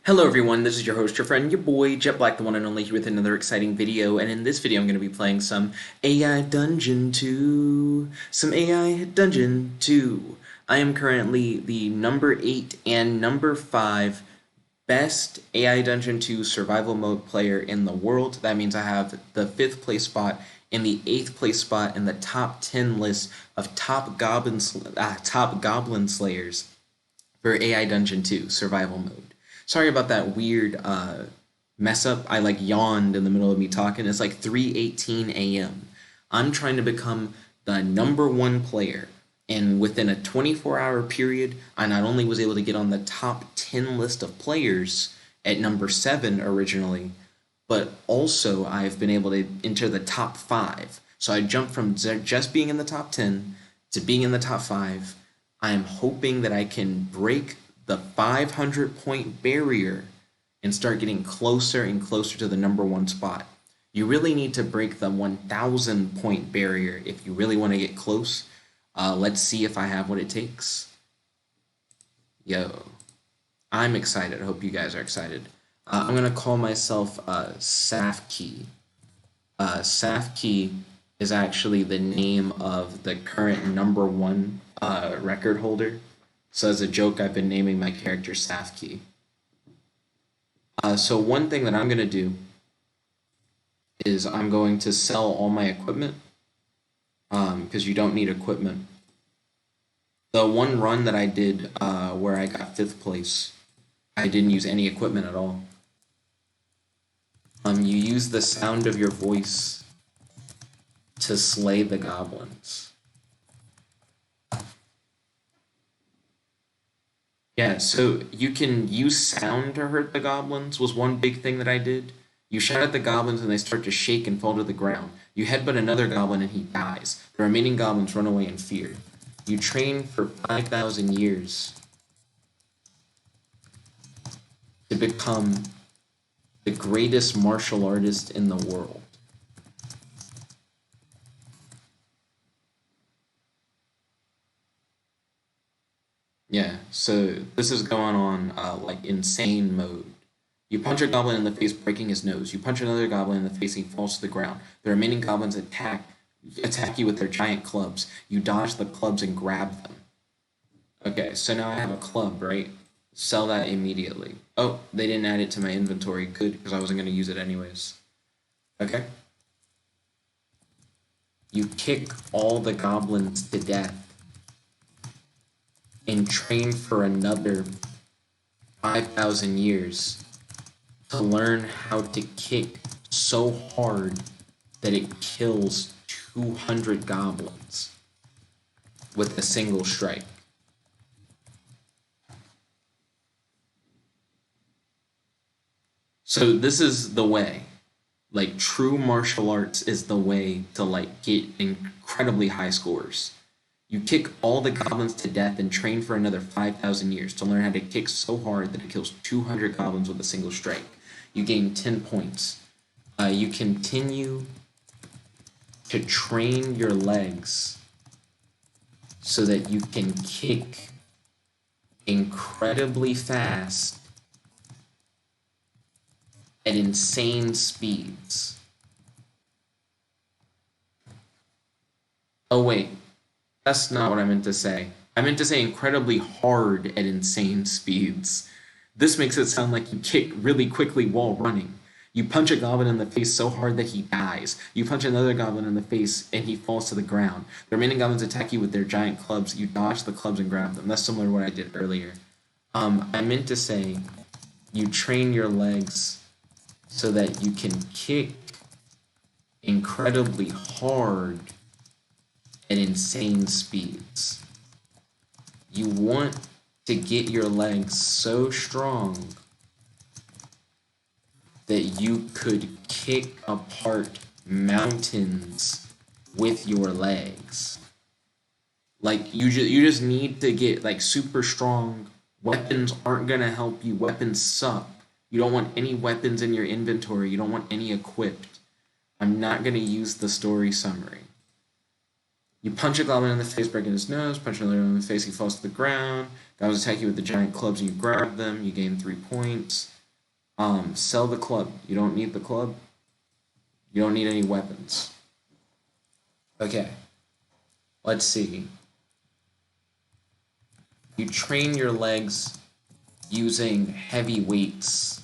Hello everyone, this is your host, your friend, your boy, Jet Black, the one and only, here with another exciting video, and in this video I'm going to be playing some AI Dungeon 2. Some AI Dungeon 2. I am currently the number 8 and number 5 best AI Dungeon 2 survival mode player in the world. That means I have the 5th place spot and the 8th place spot in the top 10 list of top goblin slayers for AI Dungeon 2 survival mode. Sorry about that weird mess up. I like yawned in the middle of me talking. It's like 3:18 a.m. I'm trying to become the number 1 player, and within a 24-hour period, I not only was able to get on the top 10 list of players at number 7 originally, but also I've been able to enter the top 5. So I jumped from just being in the top 10 to being in the top 5. I am hoping that I can break the 500 point barrier and start getting closer and closer to the number 1 spot. You really need to break the 1,000 point barrier if you really want to get close. Let's see if I have what it takes. Yo, I'm excited. I hope you guys are excited. I'm going to call myself Safkey. Safkey is actually the name of the current number 1 record holder. So as a joke, I've been naming my character Safkey. So one thing that I'm going to do is I'm going to sell all my equipment, because you don't need equipment. The one run that I did where I got 5th place, I didn't use any equipment at all. You use the sound of your voice to slay the goblins. Yeah, so you can use sound to hurt the goblins was one big thing that I did. You shout at the goblins and they start to shake and fall to the ground. You headbutt another goblin and he dies. The remaining goblins run away in fear. You train for 5,000 years to become the greatest martial artist in the world. Yeah, so this is going on like insane mode. You punch a goblin in the face, breaking his nose. You punch another goblin in the face, and he falls to the ground. The remaining goblins attack you with their giant clubs. You dodge the clubs and grab them. Okay, so now I have a club, right? Sell that immediately. Oh, they didn't add it to my inventory. Good, because I wasn't going to use it anyways. Okay. You kick all the goblins to death and train for another 5,000 years to learn how to kick so hard that it kills 200 goblins with a single strike. So this is the way. Like, true martial arts is the way to like get incredibly high scores. You kick all the goblins to death and train for another 5,000 years to learn how to kick so hard that it kills 200 goblins with a single strike. You gain 10 points. You continue to train your legs so that you can kick incredibly fast at insane speeds. Oh wait. That's not what I meant to say. I meant to say incredibly hard at insane speeds. This makes it sound like you kick really quickly while running. You punch a goblin in the face so hard that he dies. You punch another goblin in the face and he falls to the ground. The remaining goblins attack you with their giant clubs. You dodge the clubs and grab them. That's similar to what I did earlier. I meant to say you train your legs so that you can kick incredibly hard at insane speeds. You want to get your legs so strong that you could kick apart mountains with your legs. Like, you just need to get like super strong. Weapons aren't gonna help you. Weapons suck. You don't want any weapons in your inventory. You don't want any equipped. I'm not gonna use the story summary. You punch a goblin in the face, breaking his nose. Punch another one in the face, he falls to the ground. Goblins attack you with the giant clubs and you grab them. You gain 3 points. Sell the club. You don't need the club. You don't need any weapons. Okay, let's see. You train your legs using heavy weights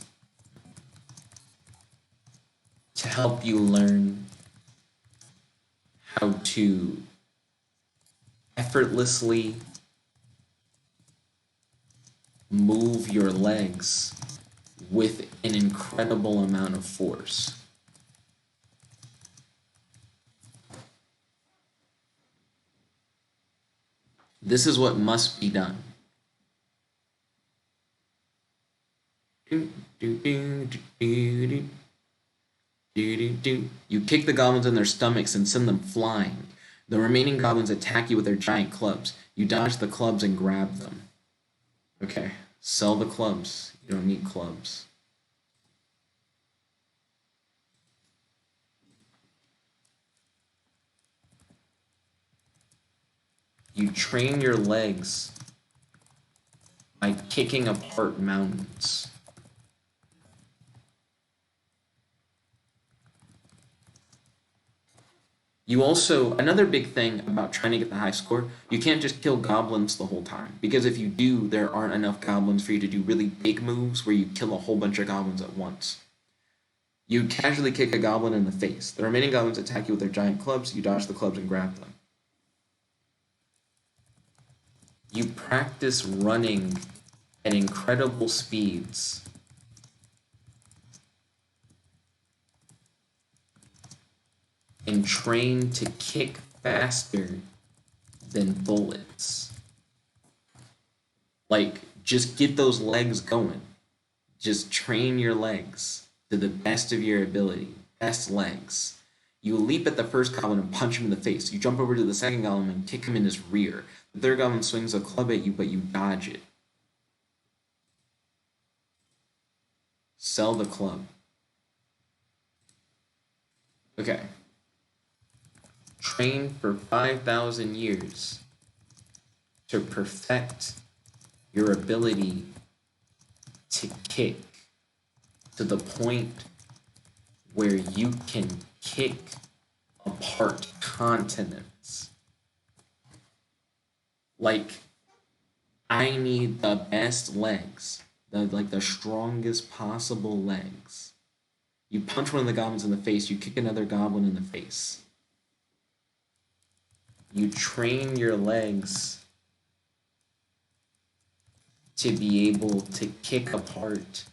to help you learn how to effortlessly move your legs with an incredible amount of force. This is what must be done. You kick the goblins in their stomachs and send them flying. The remaining goblins attack you with their giant clubs. You dodge the clubs and grab them. Okay, sell the clubs. You don't need clubs. You train your legs by kicking apart mountains. You also, another big thing about trying to get the high score, you can't just kill goblins the whole time. Because if you do, there aren't enough goblins for you to do really big moves where you kill a whole bunch of goblins at once. You casually kick a goblin in the face. The remaining goblins attack you with their giant clubs. You dodge the clubs and grab them. You practice running at incredible speeds. And train to kick faster than bullets. Like, just get those legs going. Just train your legs to the best of your ability. Best legs. You leap at the first goblin and punch him in the face. You jump over to the second goblin and kick him in his rear. The third goblin swings a club at you, but you dodge it. Sell the club. Okay. Train for 5,000 years to perfect your ability to kick to the point where you can kick apart continents. Like, I need the best legs, the strongest possible legs. You punch one of the goblins in the face, you kick another goblin in the face. You train your legs to be able to kick apart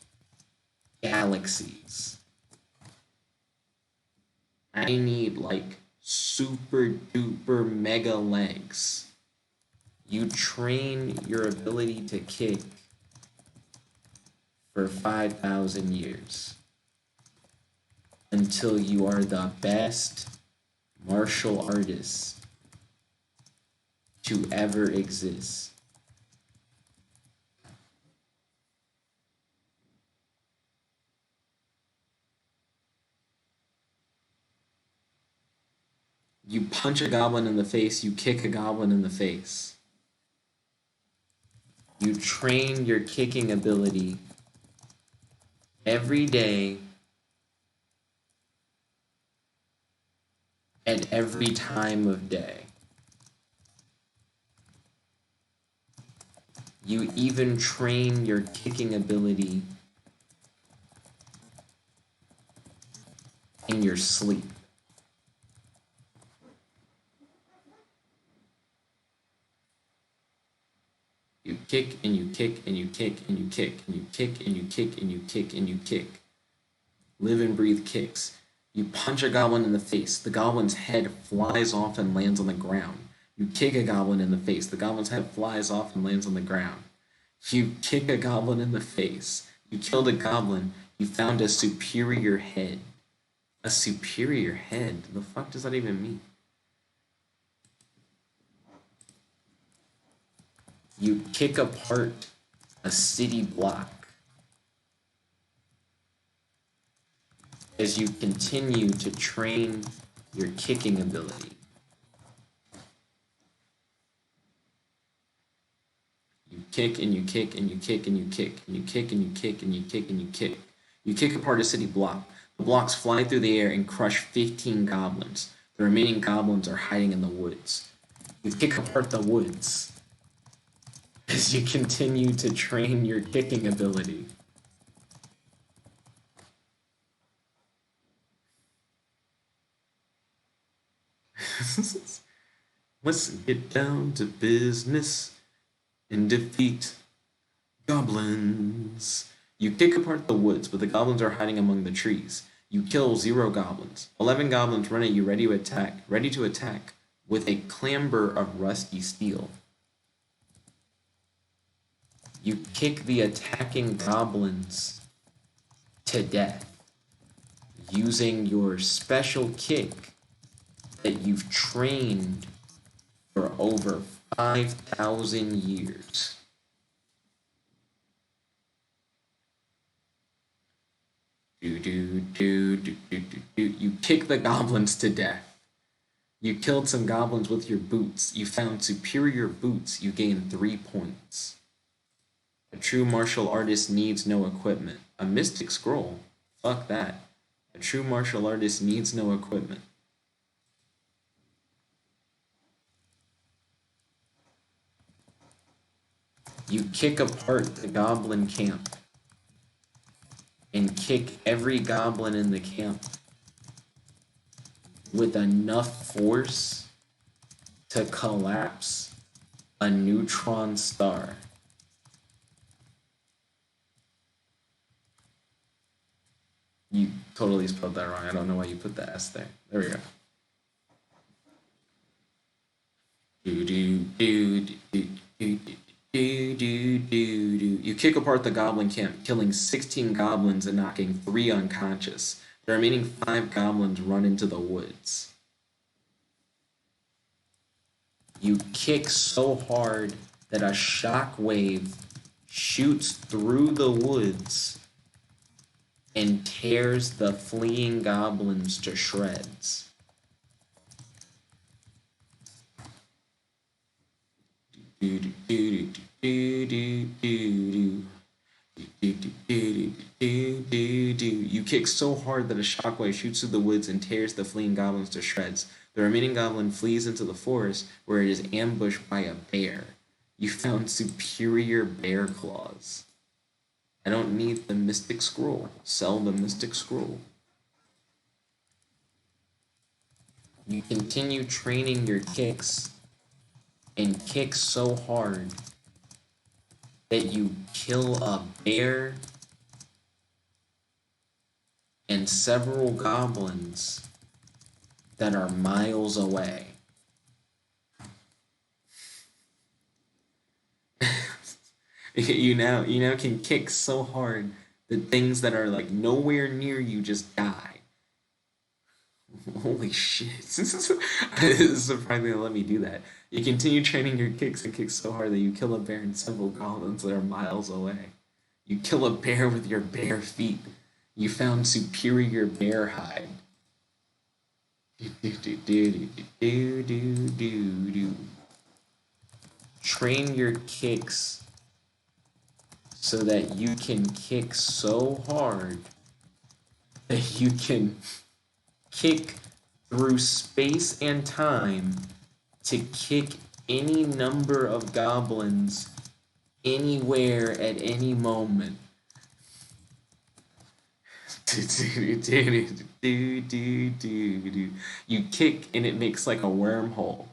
galaxies. I need like super duper mega legs. You train your ability to kick for 5,000 years until you are the best martial artist to ever exist. You punch a goblin in the face, you kick a goblin in the face. You train your kicking ability every day at every time of day. You even train your kicking ability in your sleep. You kick and you kick and you kick and you kick and you kick and you kick and you kick and you kick. Live and breathe kicks. You punch a goblin in the face. The goblin's head flies off and lands on the ground. You kick a goblin in the face. The goblin's head flies off and lands on the ground. You kick a goblin in the face. You killed a goblin. You found a superior head. A superior head? The fuck does that even mean? You kick apart a city block as you continue to train your kicking ability. You kick and you kick and you kick and you kick and you kick and you kick and you kick and you kick. You kick apart a city block. The blocks fly through the air and crush 15 goblins. The remaining goblins are hiding in the woods. You kick apart the woods as you continue to train your kicking ability. Let's get down to business and defeat goblins. You kick apart the woods, but the goblins are hiding among the trees. You kill 0 goblins. 11 goblins run at you ready to attack with a clamber of rusty steel. You kick the attacking goblins to death using your special kick that you've trained for over 5,000 years. You kick the goblins to death. You killed some goblins with your boots. You found superior boots. You gain 3 points. A true martial artist needs no equipment. A mystic scroll? Fuck that. A true martial artist needs no equipment. You kick apart the goblin camp and kick every goblin in the camp with enough force to collapse a neutron star. You totally spelled that wrong. I don't know why you put the S there. There we go. You kick apart the goblin camp, killing 16 goblins and knocking 3 unconscious. The remaining 5 goblins run into the woods. You kick so hard that a shockwave shoots through the woods and tears the fleeing goblins to shreds. You kick so hard that a shockwave shoots through the woods and tears the fleeing goblins to shreds. The remaining goblin flees into the forest where it is ambushed by a bear. You found superior bear claws. I don't need the mystic scroll. Sell the mystic scroll. You continue training your kicks and kick so hard that you kill a bear and several goblins that are miles away. You now can kick so hard that things that are like nowhere near you just die. Holy shit. This is surprising to let me do that. You continue training your kicks and kick so hard that you kill a bear and several goblins that are miles away. You kill a bear with your bare feet. You found superior bear hide. Train your kicks so that you can kick so hard that you can kick through space and time to kick any number of goblins anywhere at any moment. You kick and it makes like a wormhole.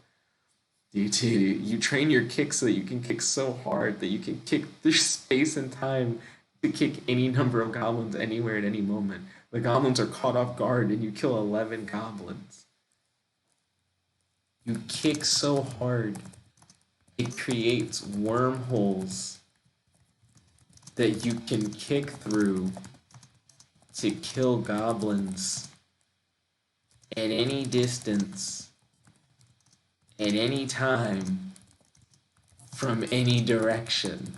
You train your kick so that you can kick so hard that you can kick through space and time to kick any number of goblins anywhere at any moment. The goblins are caught off guard and you kill 11 goblins. You kick so hard, it creates wormholes that you can kick through to kill goblins at any distance, at any time, from any direction.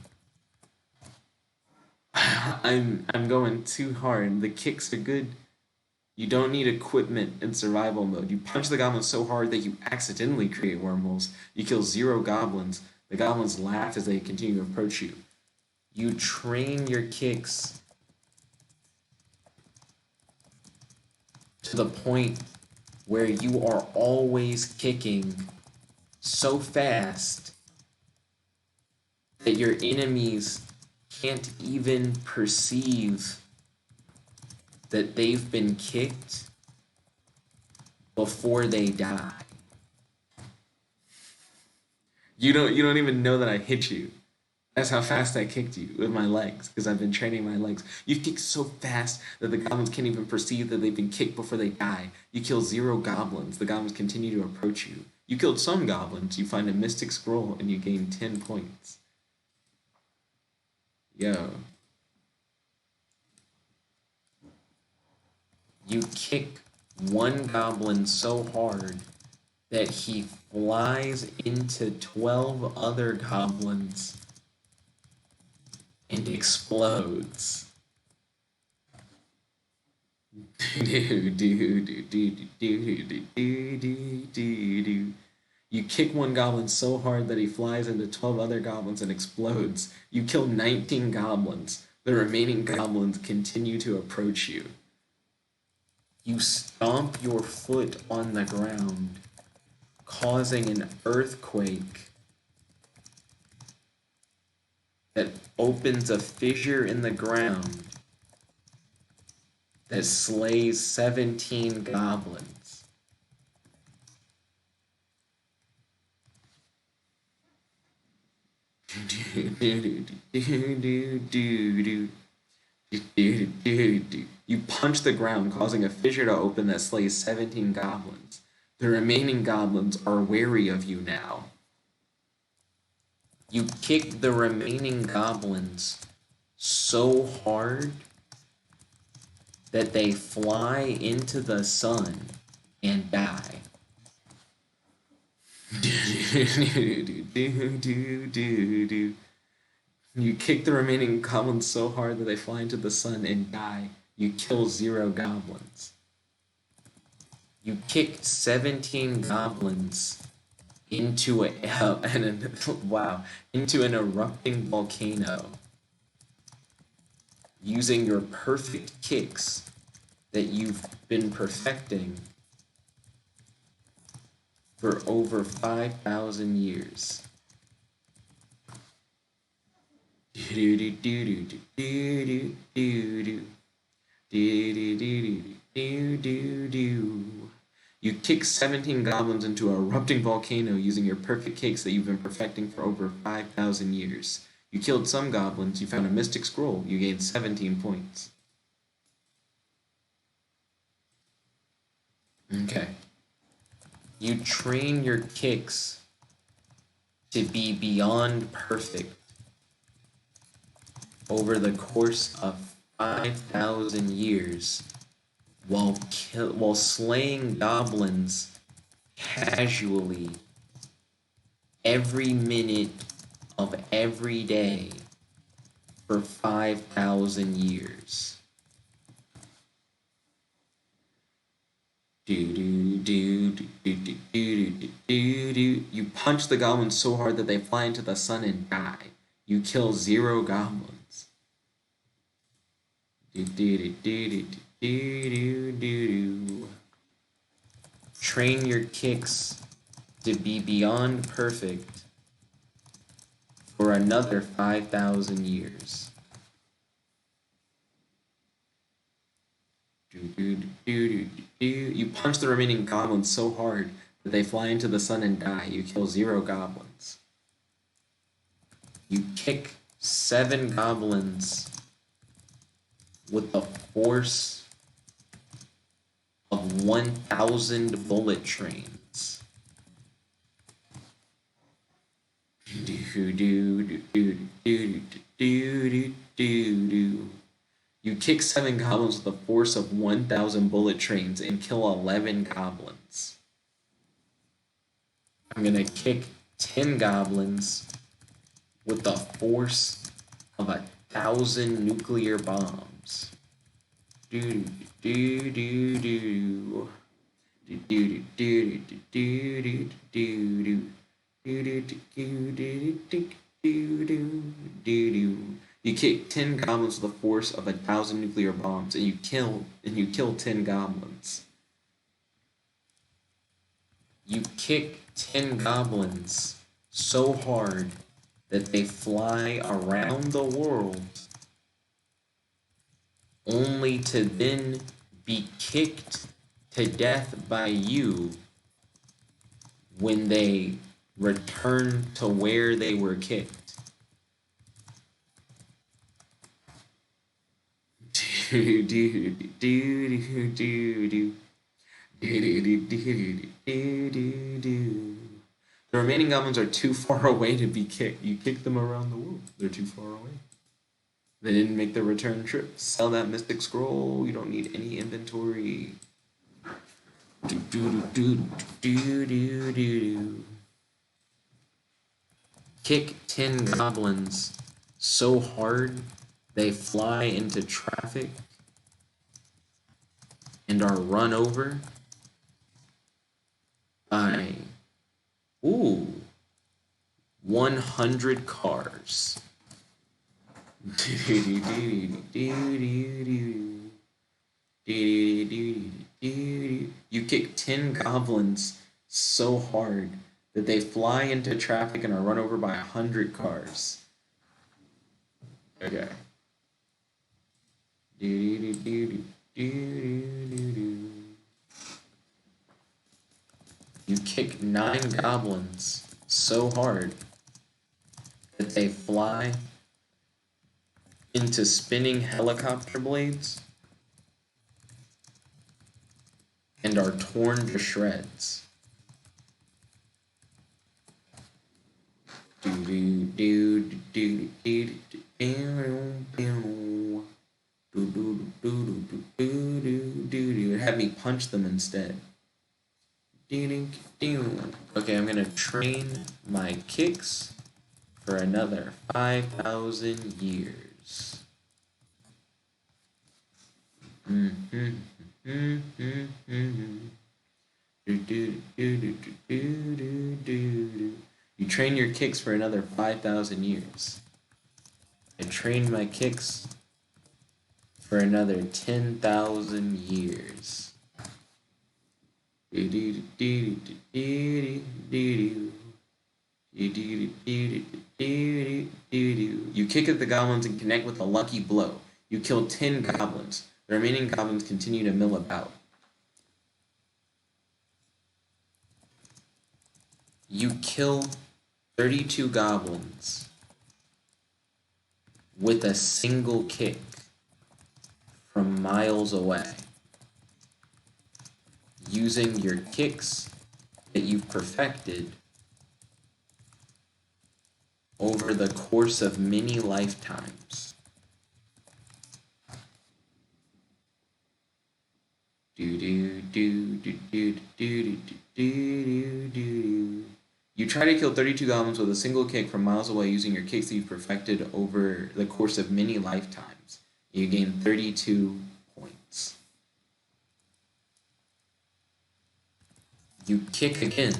I'm going too hard. The kicks are good. You don't need equipment in survival mode. You punch the goblins so hard that you accidentally create wormholes. You kill 0 goblins. The goblins laugh as they continue to approach you. You train your kicks to the point where you are always kicking so fast that your enemies can't even perceive that they've been kicked before they die. You don't even know that I hit you. That's how fast I kicked you with my legs, because I've been training my legs. You kick so fast that the goblins can't even perceive that they've been kicked before they die. You kill 0 goblins. The goblins continue to approach you. You killed some goblins. You find a mystic scroll, and you gain 10 points. Yo. You kick one goblin so hard that he flies into 12 other goblins and explodes. You kick one goblin so hard that he flies into 12 other goblins and explodes. You kill 19 goblins. The remaining goblins continue to approach you. You stomp your foot on the ground, causing an earthquake that opens a fissure in the ground that slays 17 goblins. You punch the ground, causing a fissure to open that slays 17 goblins. The remaining goblins are wary of you now. You kick the remaining goblins so hard that they fly into the sun and die. You kick the remaining goblins so hard that they fly into the sun and die. You kill 0 goblins. You kick 17 goblins into into an erupting volcano using your perfect kicks that you've been perfecting for over 5,000 years. You kick 17 goblins into an erupting volcano using your perfect kicks that you've been perfecting for over 5,000 years. You killed some goblins, you found a mystic scroll, you gained 17 points. Okay. You train your kicks to be beyond perfect over the course of 5,000 years while slaying goblins casually every minute of every day for 5,000 years. You punch the goblins so hard that they fly into the sun and die. You kill 0 goblins. Train your kicks to be beyond perfect for another 5,000 years. You punch the remaining goblins so hard that they fly into the sun and die. You kill 0 goblins. You kick 7 goblins with the force of 1,000 bullet trains. You kick 7 goblins with the force of 1,000 bullet trains and kill 11 goblins. I'm gonna kick 10 goblins with the force of 1,000 nuclear bombs. You kick 10 goblins with the force of 1,000 nuclear bombs, and you kill 10 goblins. You kick 10 goblins so hard that they fly around the world, only to then be kicked to death by you when they return to where they were kicked. The remaining goblins are too far away to be kicked. You kick them around the world. They're too far away. They didn't make the return trip. Sell that mystic scroll. You don't need any inventory. Kick 10 goblins so hard they fly into traffic and are run over by 100 cars. You kick 10 goblins so hard that they fly into traffic and are run over by 100 cars. Okay. You kick 9 goblins so hard that they fly into spinning helicopter blades and are torn to shreds. It had me punch them instead. Okay, I'm gonna train my kicks for another 5,000 years. You train your kicks for another 5,000 years. I trained my kicks for another 10,000 years. You kick at the goblins and connect with a lucky blow. You kill 10 goblins. The remaining goblins continue to mill about. You kill 32 goblins with a single kick from miles away, using your kicks that you've perfected over the course of many lifetimes. You try to kill 32 goblins with a single kick from miles away using your kicks that you've perfected over the course of many lifetimes. You gain 32 points. You kick again,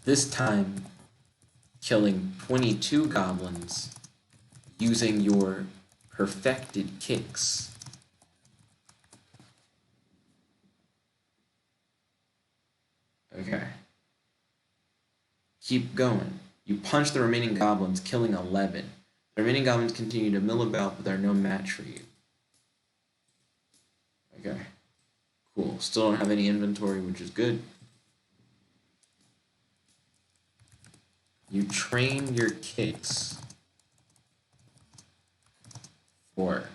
this time killing 22 goblins using your perfected kicks. Okay. Keep going. You punch the remaining goblins, killing 11. The remaining goblins continue to mill about, but they're no match for you. Okay. Cool. Still don't have any inventory, which is good. You train your kicks for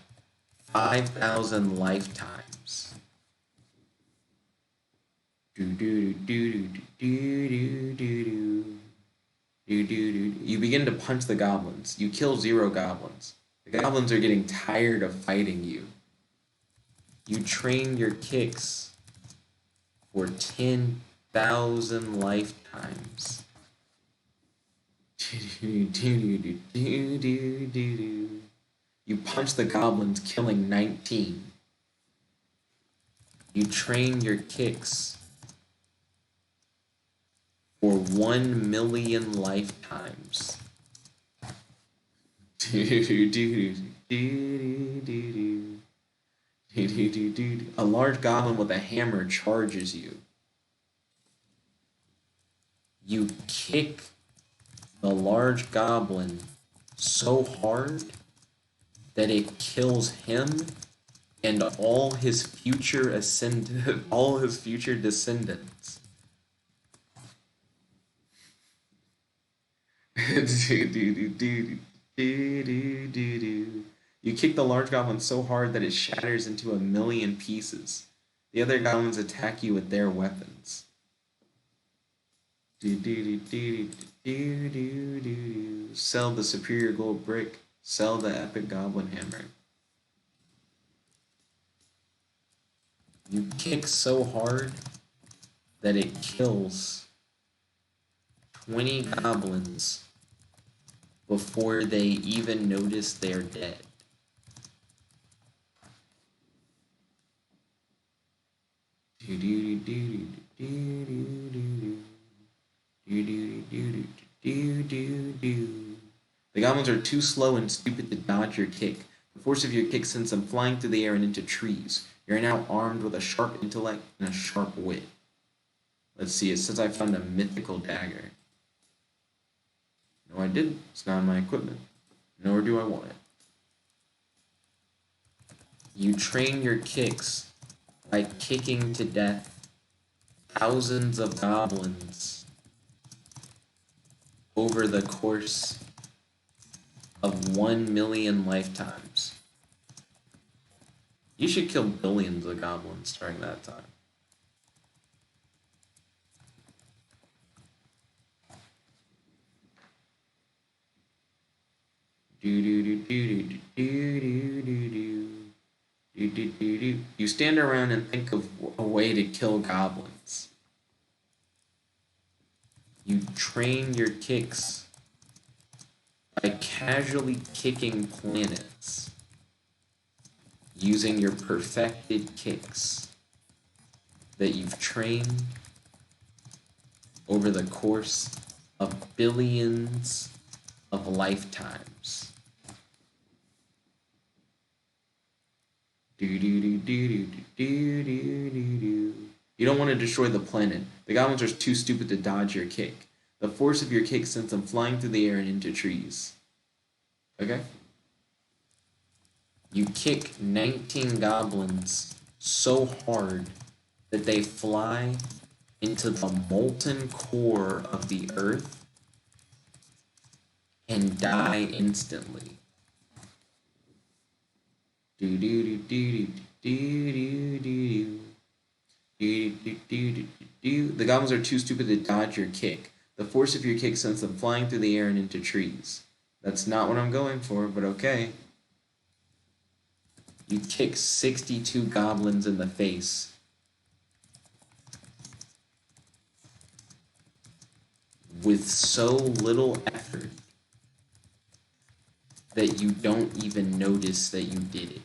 5,000 lifetimes. You begin to punch the goblins. You kill 0 goblins. The goblins are getting tired of fighting you. You train your kicks for 10,000 lifetimes. You punch the goblins, killing 19. You train your kicks for 1 million lifetimes. A large goblin with a hammer charges you. You kick the large goblin so hard that it kills him and all his future all his future descendants. You kick the large goblin so hard that it shatters into 1,000,000 pieces. The other goblins attack you with their weapons. Sell the superior gold brick. Sell the epic goblin hammer. You kick so hard that it kills 20 goblins before they even notice they're dead. The goblins are too slow and stupid to dodge your kick. The force of your kick sends them flying through the air and into trees. You are now armed with a sharp intellect and a sharp wit. Let's see, it says I found a mythical dagger. No, I didn't. It's not in my equipment. Nor do I want it. You train your kicks by kicking to death thousands of goblins over the course of 1,000,000 lifetimes. You should kill billions of goblins during that time. You stand around and think of a way to kill goblins. You train your kicks by casually kicking planets using your perfected kicks that you've trained over the course of billions of lifetimes. You don't want to destroy the planet. The goblins are too stupid to dodge your kick. The force of your kick sends them flying through the air and into trees. Okay? You kick 19 goblins so hard that they fly into the molten core of the earth and die instantly. The goblins are too stupid to dodge your kick. The force of your kick sends them flying through the air and into trees. That's not what I'm going for, but okay. You kick 62 goblins in the face. With so little effort that you don't even notice that you did it.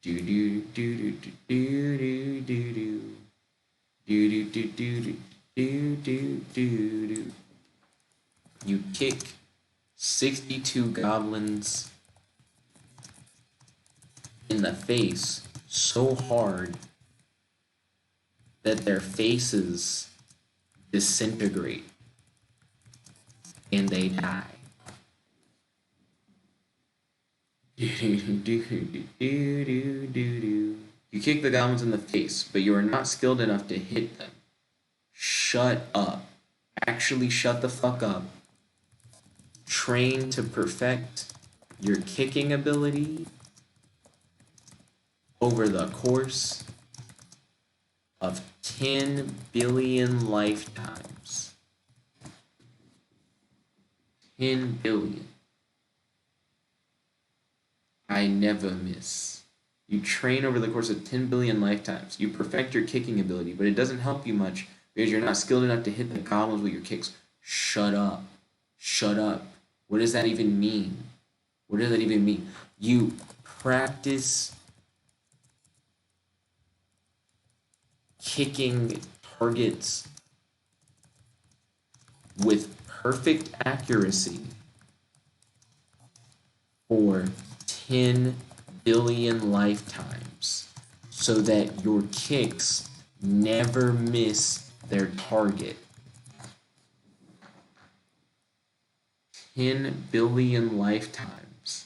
You kick 62 goblins in the face so hard that their faces disintegrate and they die. You kick the goblins in the face, but you are not skilled enough to hit them. Shut up. Actually shut the fuck up. Train to perfect your kicking ability over the course of 10 billion lifetimes. 10 billion. I never miss. You train over the course of 10 billion lifetimes. You perfect your kicking ability, but it doesn't help you much because you're not skilled enough to hit the goblins with your kicks. Shut up. Shut up. What does that even mean? What does that even mean? You practice kicking targets with perfect accuracy for 10 billion lifetimes so that your kicks never miss their target. 10 billion lifetimes.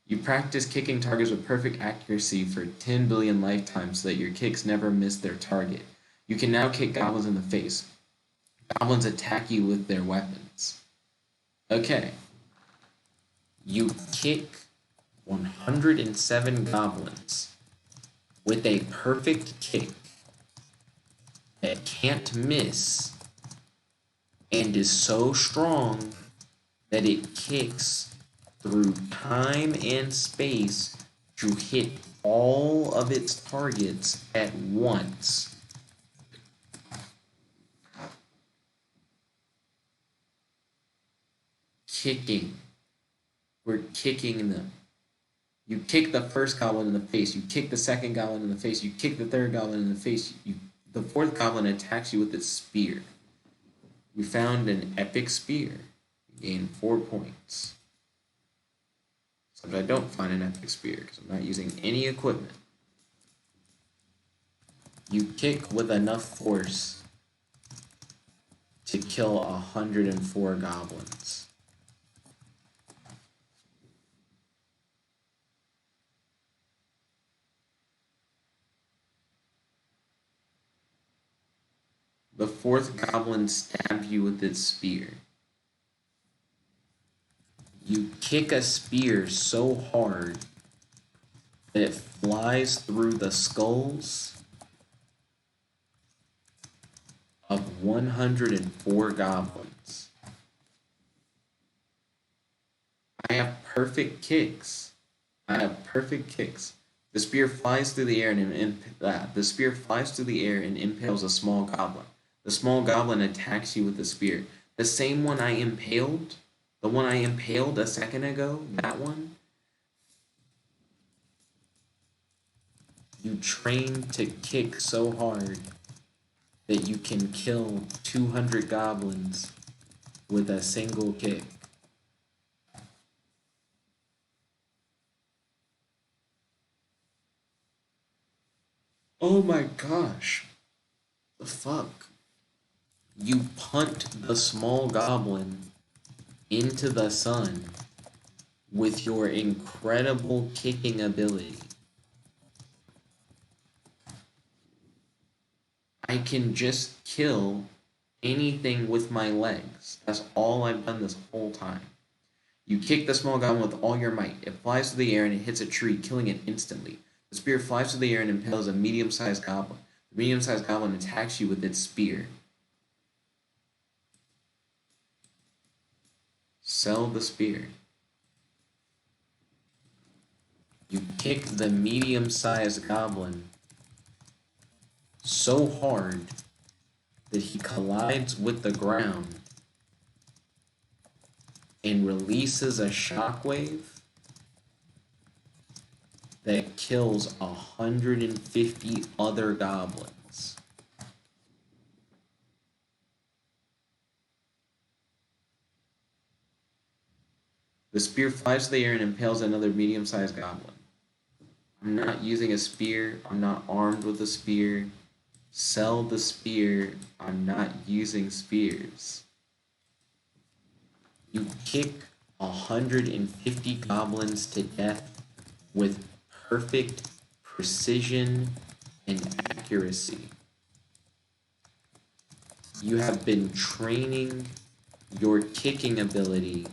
You practice kicking targets with perfect accuracy for 10 billion lifetimes so that your kicks never miss their target. You can now kick goblins in the face. Goblins attack you with their weapons. Okay. You kick 107 goblins with a perfect kick that can't miss and is so strong that it kicks through time and space to hit all of its targets at once. Kicking. We're kicking them. You kick the first goblin in the face. You kick the second goblin in the face. You kick the third goblin in the face. The fourth goblin attacks you with its spear. We found an epic spear. You gain 4 points. Except I don't find an epic spear because I'm not using any equipment. You kick with enough force to kill 104 goblins. The fourth goblin stabbed you with its spear. You kick a spear so hard that it flies through the skulls of 104 goblins. I have perfect kicks. The spear flies through the air and impales a small goblin. The small goblin attacks you with the spear. The same one I impaled, the one I impaled a second ago, that one, you train to kick so hard that you can kill 200 goblins with a single kick. Oh my gosh. The fuck? You punt the small goblin into the sun with your incredible kicking ability. I can just kill anything with my legs. That's all I've done this whole time. You kick the small goblin with all your might. It flies through the air and it hits a tree, killing it instantly. The spear flies through the air and impales a medium-sized goblin. The medium-sized goblin attacks you with its spear. Sell the spear. You kick the medium-sized goblin so hard that he collides with the ground and releases a shockwave that kills 150 other goblins. The spear flies to the air and impales another medium-sized goblin. I'm not using a spear. I'm not armed with a spear. Sell the spear. I'm not using spears. You kick 150 goblins to death with perfect precision and accuracy. You have been training your kicking ability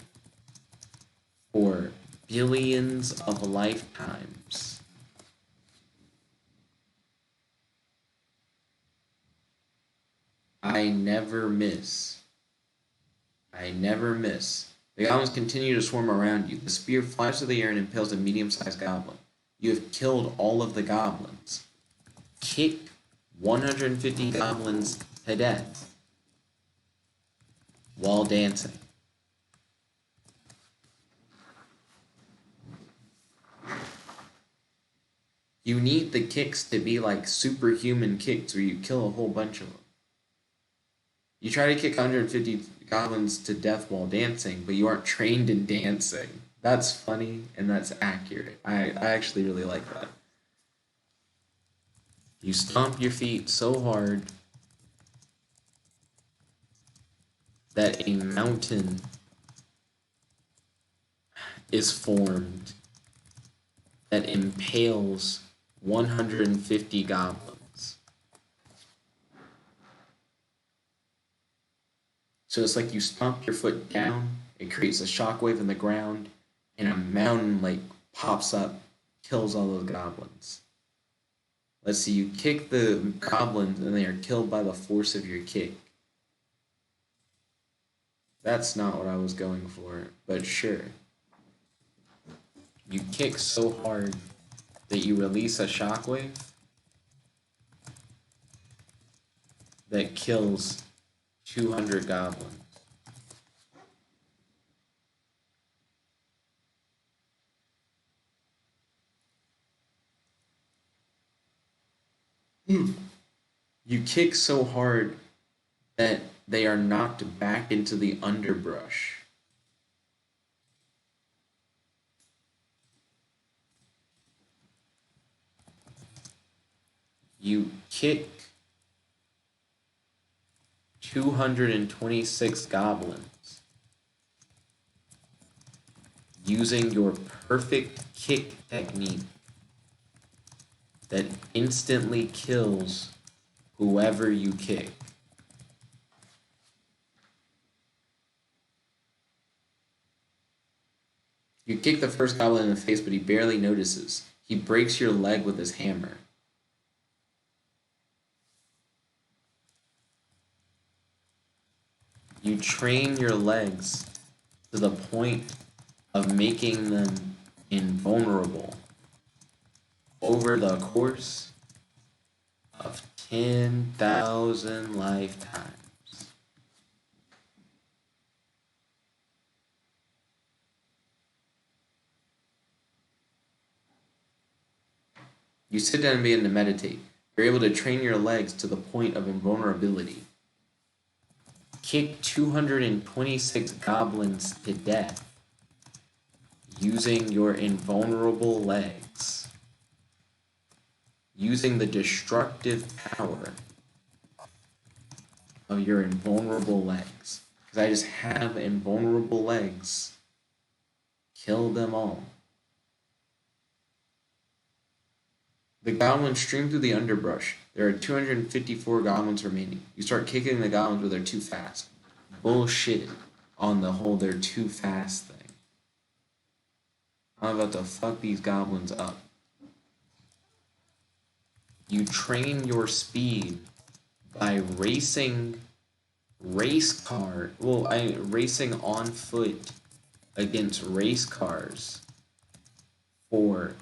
for billions of lifetimes. I never miss. I never miss. The goblins continue to swarm around you. The spear flies through the air and impales a medium-sized goblin. You have killed all of the goblins. Kick 150 goblins to death while dancing. You need the kicks to be like superhuman kicks where you kill a whole bunch of them. You try to kick 150 goblins to death while dancing, but you aren't trained in dancing. That's funny and that's accurate. I actually really like that. You stomp your feet so hard that a mountain is formed that impales 150 goblins. So it's like you stomp your foot down, it creates a shockwave in the ground, and a mountain like pops up, kills all those goblins. Let's see, you kick the goblins and they are killed by the force of your kick. That's not what I was going for, but sure. You kick so hard that you release a shockwave that kills 200 goblins. You kick so hard that they are knocked back into the underbrush. You kick 226 goblins using your perfect kick technique that instantly kills whoever you kick. You kick the first goblin in the face, but he barely notices. He breaks your leg with his hammer. You train your legs to the point of making them invulnerable over the course of 10,000 lifetimes. You sit down and begin to meditate. You're able to train your legs to the point of invulnerability. Kick 226 goblins to death using your invulnerable legs. Using the destructive power of your invulnerable legs. Because I just have invulnerable legs. Kill them all. The goblins stream through the underbrush. There are 254 goblins remaining. You start kicking the goblins, but they're too fast. Bullshit on the whole they're too fast thing. I'm about to fuck these goblins up. You train your speed by racing racing on foot against race cars for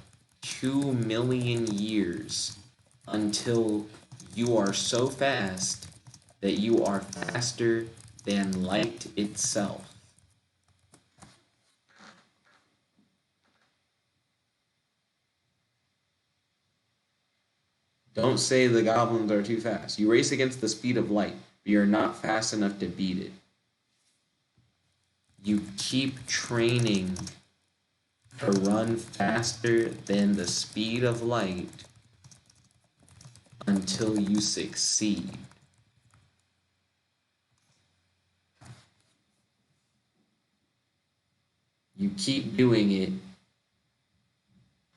2 million years until you are so fast that you are faster than light itself. Don't say the goblins are too fast. You race against the speed of light, but you're not fast enough to beat it. You keep training to run faster than the speed of light until you succeed. You keep doing it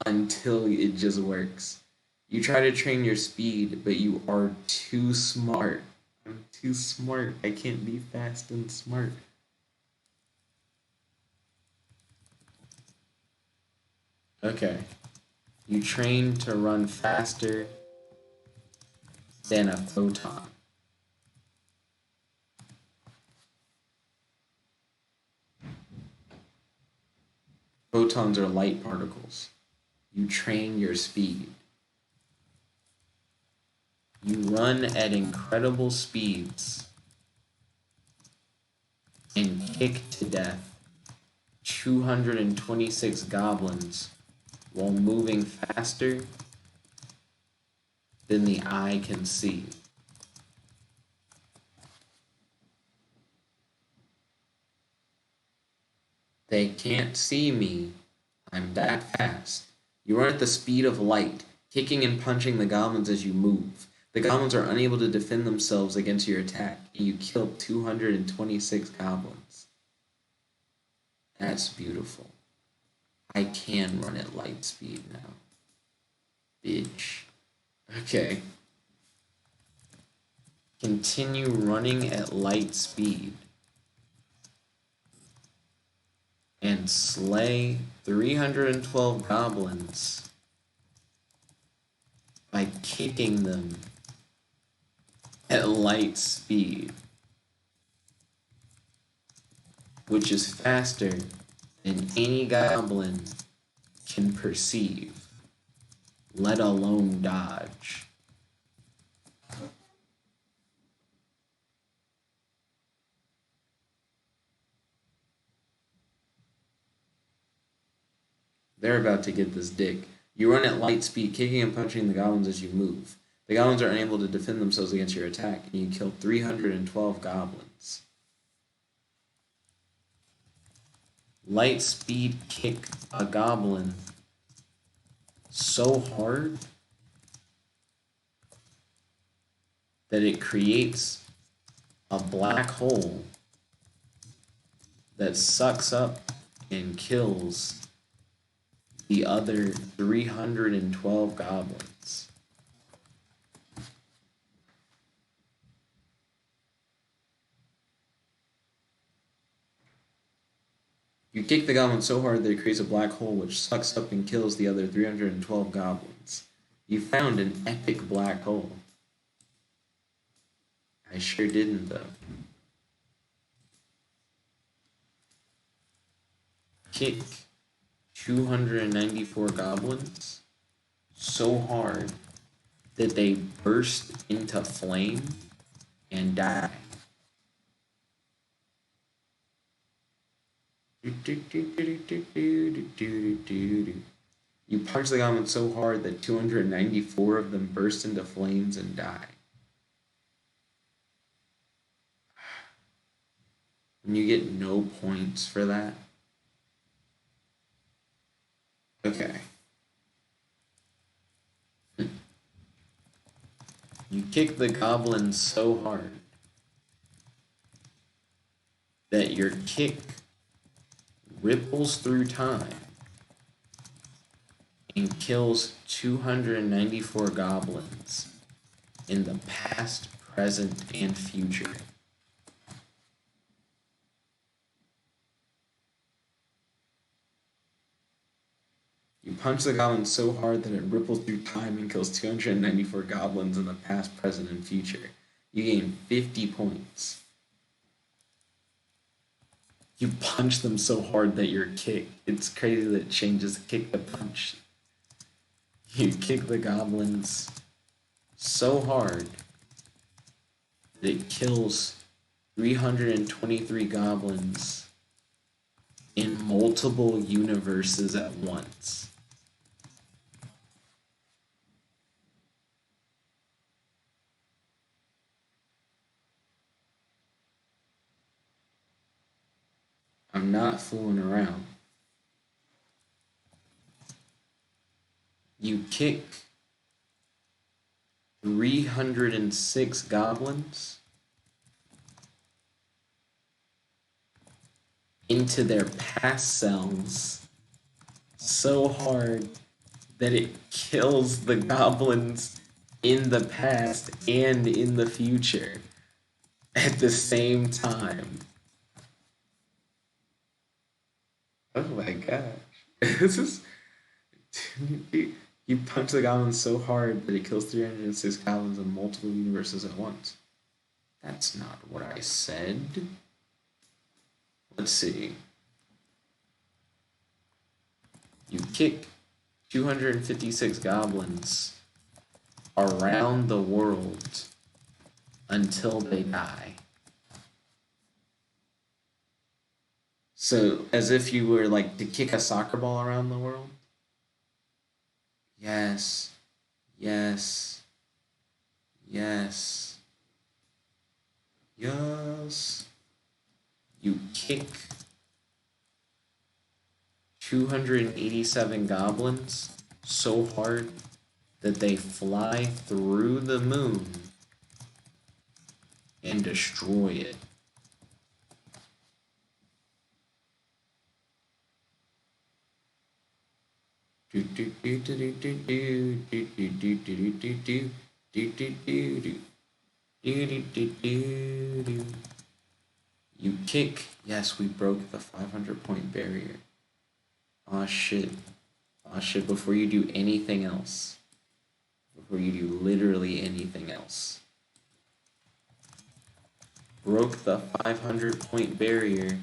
until it just works. You try to train your speed, but you are too smart. I'm too smart. I can't be fast and smart. Okay. You train to run faster than a photon. Photons are light particles. You train your speed. You run at incredible speeds and kick to death 226 goblins while moving faster than the eye can see. They can't see me. I'm that fast. You run at the speed of light, kicking and punching the goblins as you move. The goblins are unable to defend themselves against your attack, and you kill 226 goblins. That's beautiful. I can run at light speed now. Bitch. Okay. Continue running at light speed. And slay 312 goblins by kicking them at light speed, which is faster than any goblin can perceive, let alone dodge. They're about to get this dick. You run at light speed, kicking and punching the goblins as you move. The goblins are unable to defend themselves against your attack, and you kill 312 goblins. Light speed kick a goblin so hard that it creates a black hole that sucks up and kills the other 312 goblins. You kick the goblin so hard that it creates a black hole which sucks up and kills the other 312 goblins. You found an epic black hole. I sure didn't, though. Kick 294 goblins so hard that they burst into flame and die. You punch the goblin so hard that 294 of them burst into flames and die. And you get no points for that. Okay. You kick the goblin so hard that your kick ripples through time and kills 294 goblins in the past, present, and future. You punch the goblin so hard that it ripples through time and kills 294 goblins in the past, present, and future. You gain 50 points. You punch them so hard that you're kicked. It's crazy that it changes kick to punch. You kick the goblins so hard that it kills 323 goblins in multiple universes at once. I'm not fooling around. You kick 306 goblins into their past selves so hard that it kills the goblins in the past and in the future at the same time. Oh my gosh. This is... You punch the goblin so hard that it kills 306 goblins in multiple universes at once. That's not what I said. Let's see. You kick 256 goblins around the world until they die. So, as if you were like to kick a soccer ball around the world? Yes, yes, yes, yes. You kick 287 goblins so hard that they fly through the moon and destroy it. You kick. Yes, we broke the 500-point barrier. Aw shit. Aw shit, before you do anything else. Before you do literally anything else. Broke the 500-point barrier.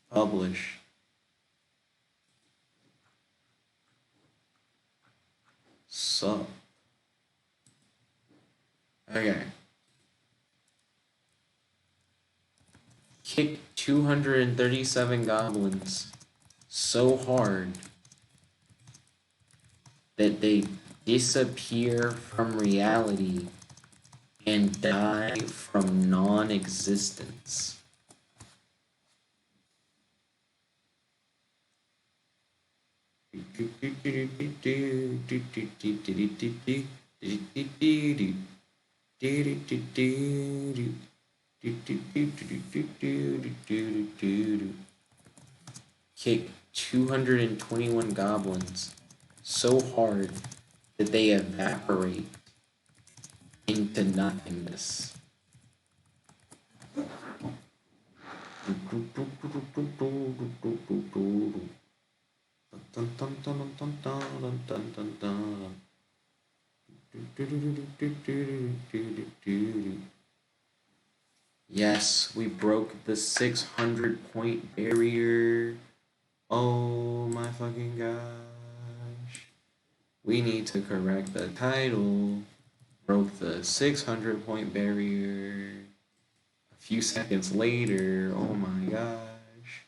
Publish. Sup. Okay. Kick 237 goblins so hard that they disappear from reality and die from non-existence. Kick 221 goblins so hard that they evaporate into nothingness. Yes, we broke the 600-point barrier. Oh my fucking gosh. We need to correct the title. Broke the 600-point barrier. A few seconds later, oh my gosh.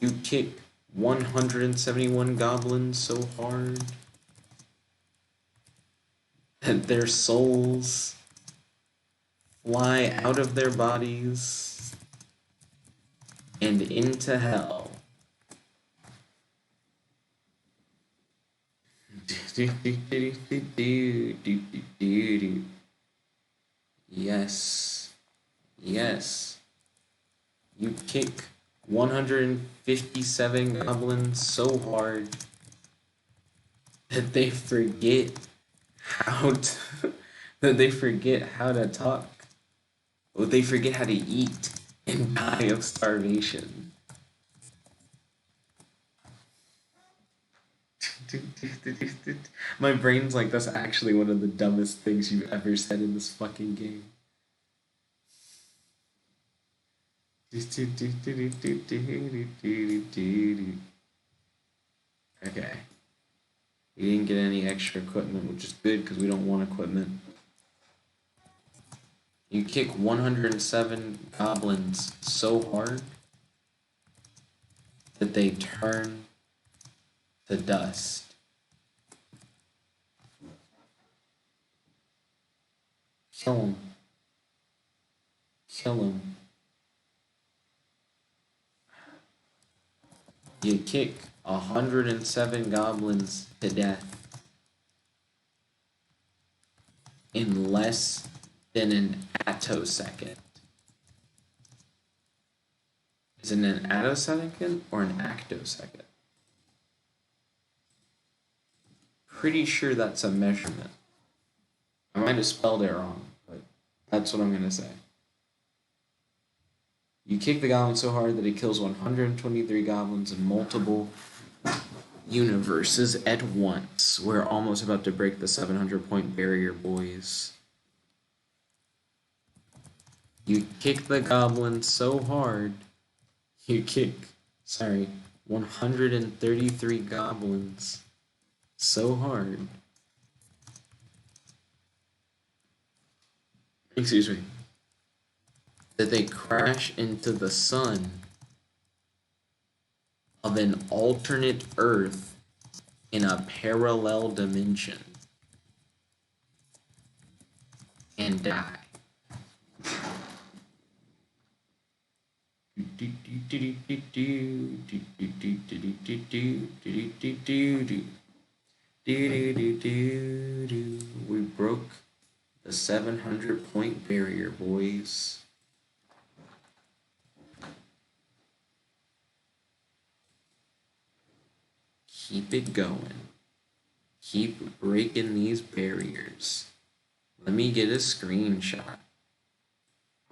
You kick 171 goblins so hard that their souls fly out of their bodies and into hell. Yes. Yes. You kick 157 goblins so hard that they forget how to that they forget how to talk. Or they forget how to eat and die of starvation. My brain's like, that's actually one of the dumbest things you've ever said in this fucking game. Okay. We didn't get any extra equipment, which is good because we don't want equipment. You kick 107 goblins so hard that they turn to dust. Kill him. Kill him. You kick 107 goblins to death in less than an attosecond. Is it an attosecond or an actosecond? Pretty sure that's a measurement. I might have spelled it wrong, but that's what I'm going to say. You kick the goblin so hard that it kills 123 goblins in multiple universes at once. We're almost about to break the 700-point barrier, boys. You kick the goblin so hard. You kick, 133 goblins so hard. Excuse me. That they crash into the sun of an alternate Earth in a parallel dimension and die. We broke the 700-point barrier, boys. Keep it going. Keep breaking these barriers. Let me get a screenshot.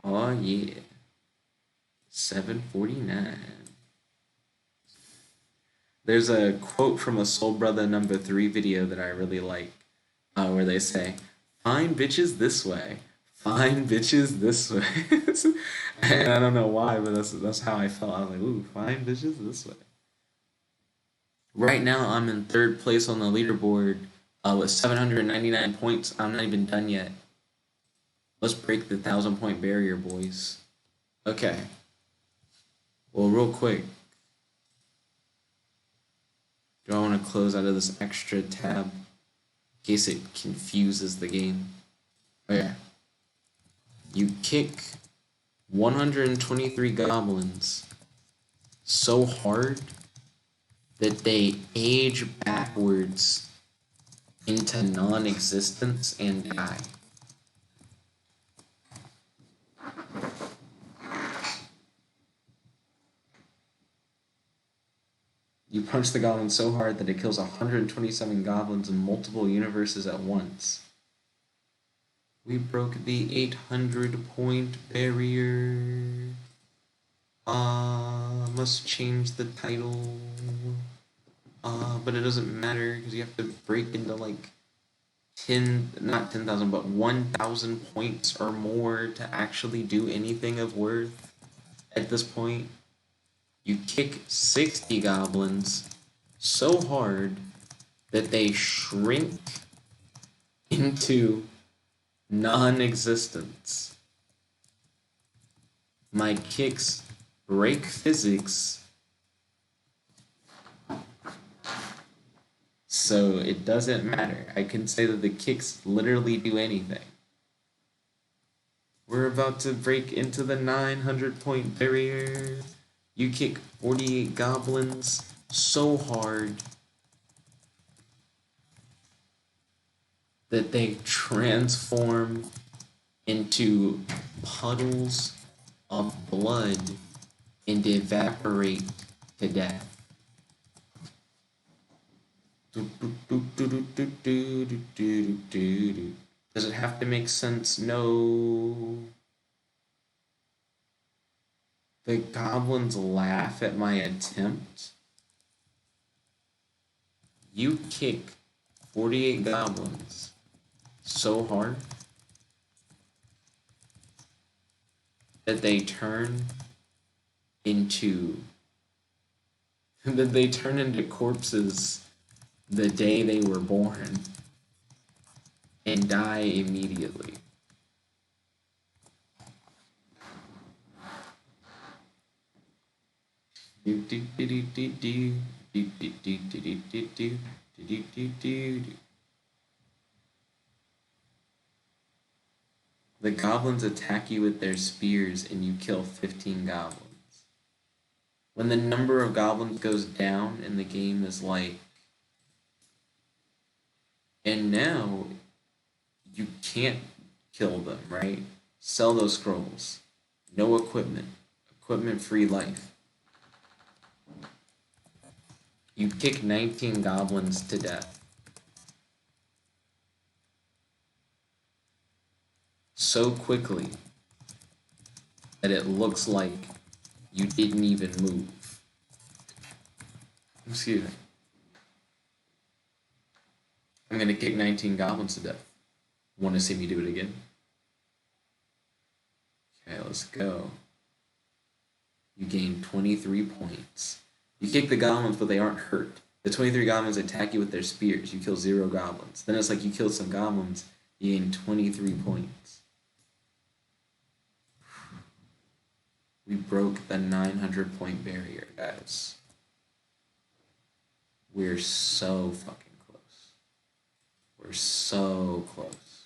Oh yeah. 749. There's a quote from a Soul Brother number 3 video that I really like, where they say, "Find bitches this way. Find bitches this way." And I don't know why, but that's how I felt. I was like, ooh, find bitches this way. Right now, I'm in 3rd place on the leaderboard with 799 points. I'm not even done yet. Let's break the 1,000-point barrier, boys. Okay. Well, real quick, do I want to close out of this extra tab in case it confuses the game? Okay. You kick 123 goblins so hard that they age backwards into non-existence and die. You punch the goblin so hard that it kills 127 goblins in multiple universes at once. We broke the 800-point barrier. Must change the title. But it doesn't matter because you have to break into like 10,000, but 1,000 points or more to actually do anything of worth at this point. You kick 60 goblins so hard that they shrink into non-existence. My kicks break physics, so it doesn't matter. I can say that the kicks literally do anything. We're about to break into the 900-point barrier. You kick 48 goblins so hard that they transform into puddles of blood and evaporate to death. Does it have to make sense? No. The goblins laugh at my attempt. You kick 48 goblins so hard that they turn into corpses the day they were born and die immediately. The goblins attack you with their spears and you kill 15 goblins. When the number of goblins goes down in the game is like, and now you can't kill them, right? Sell those scrolls. No equipment. Equipment-free life. You kick 19 goblins to death. So quickly that it looks like you didn't even move. Excuse me. I'm gonna kick 19 goblins to death. Want to see me do it again? Okay, let's go. You gain 23 points. You kick the goblins, but they aren't hurt. The 23 goblins attack you with their spears. You kill 0 goblins. Then it's like you killed some goblins. You gain 23 points. We broke the 900-point barrier, guys. We're so fucking close. We're so close.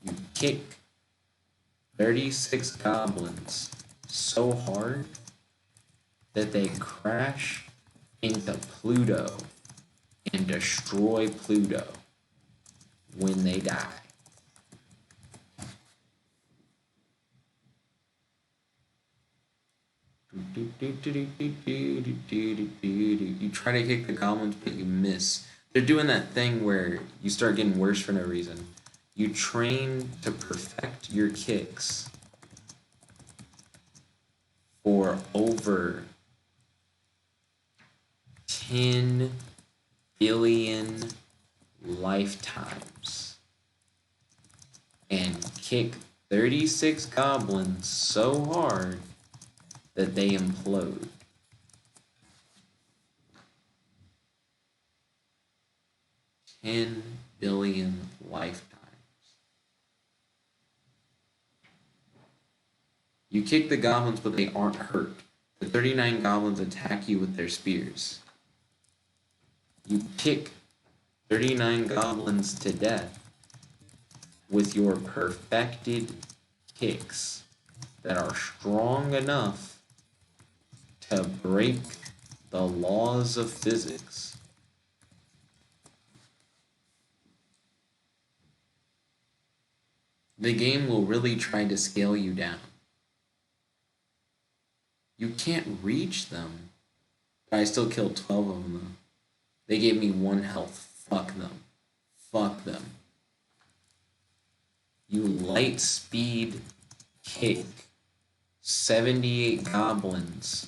You kick 36 goblins so hard that they crash into Pluto and destroy Pluto when they die. You try to kick the goblins, but you miss. They're doing that thing where you start getting worse for no reason. You train to perfect your kicks for over 10 billion lifetimes and kick 36 goblins so hard that they implode. $10 billion lifetimes. You kick the goblins, but they aren't hurt. The 39 goblins attack you with their spears. You kick 39 goblins to death with your perfected kicks that are strong enough to break the laws of physics. The game will really try to scale you down. You can't reach them. But I still killed 12 of them, though. They gave me 1 health. Fuck them. Fuck them. You light speed kick 78 goblins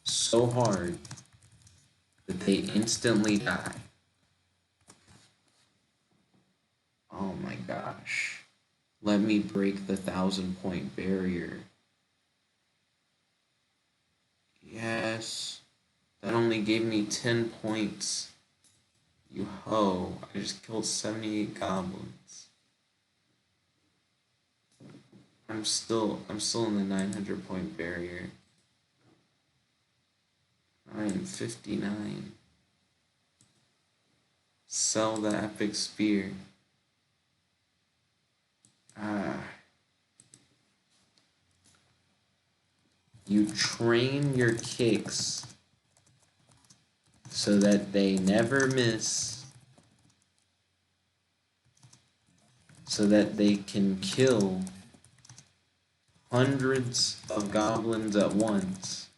so hard that they instantly die. Oh my gosh. Let me break the 1,000-point barrier. Yes. That only gave me 10 points. You hoe. I just killed 78 goblins. I'm still in the 900-point barrier. I am 59. Sell the epic spear. You train your kicks so that they never miss, so that they can kill hundreds of goblins at once,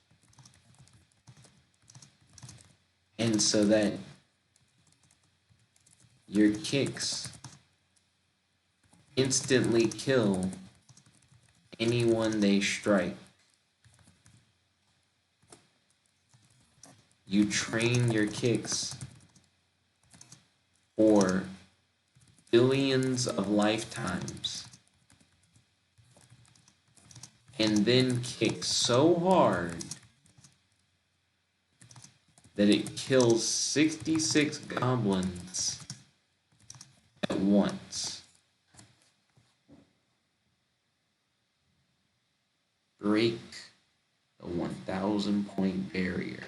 and so that your kicks instantly kill anyone they strike. You train your kicks for billions of lifetimes and then kick so hard that it kills 66 goblins at once. Break the 1,000-point barrier.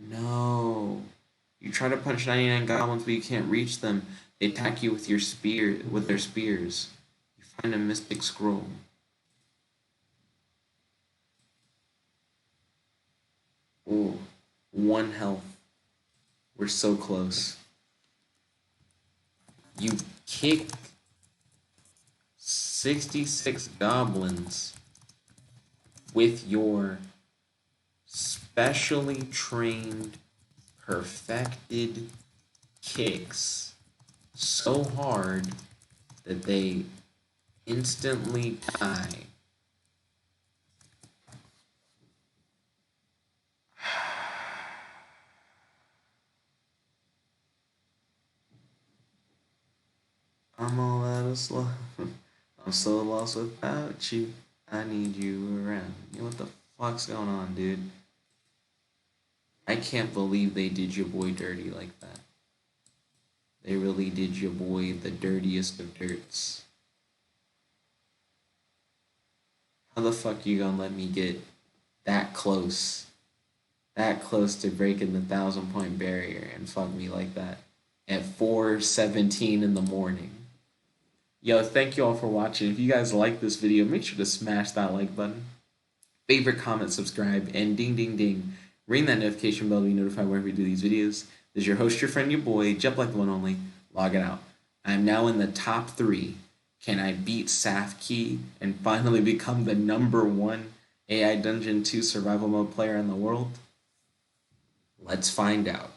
No. You try to punch 99 goblins, but you can't reach them. They attack you with their spears. You find a mystic scroll. Oh, 1 health. We're so close. You kick 66 goblins with your specially trained, perfected kicks so hard that they instantly die. I'm all out of slow. I'm so lost without you. I need you around. You know what the fuck's going on, dude? I can't believe they did your boy dirty like that. They really did your boy the dirtiest of dirts. How the fuck you gonna let me get that close to breaking the 1,000-point barrier and fuck me like that at 4:17 in the morning? Yo, thank you all for watching. If you guys like this video, make sure to smash that like button, favorite, comment, subscribe, and ding, ding, ding. Ring that notification bell to be notified whenever we do these videos. This is your host, your friend, your boy, Jump Like the One Only. Log it out. I am now in the top 3. Can I beat Saf Key and finally become the #1 AI Dungeon 2 survival mode player in the world? Let's find out.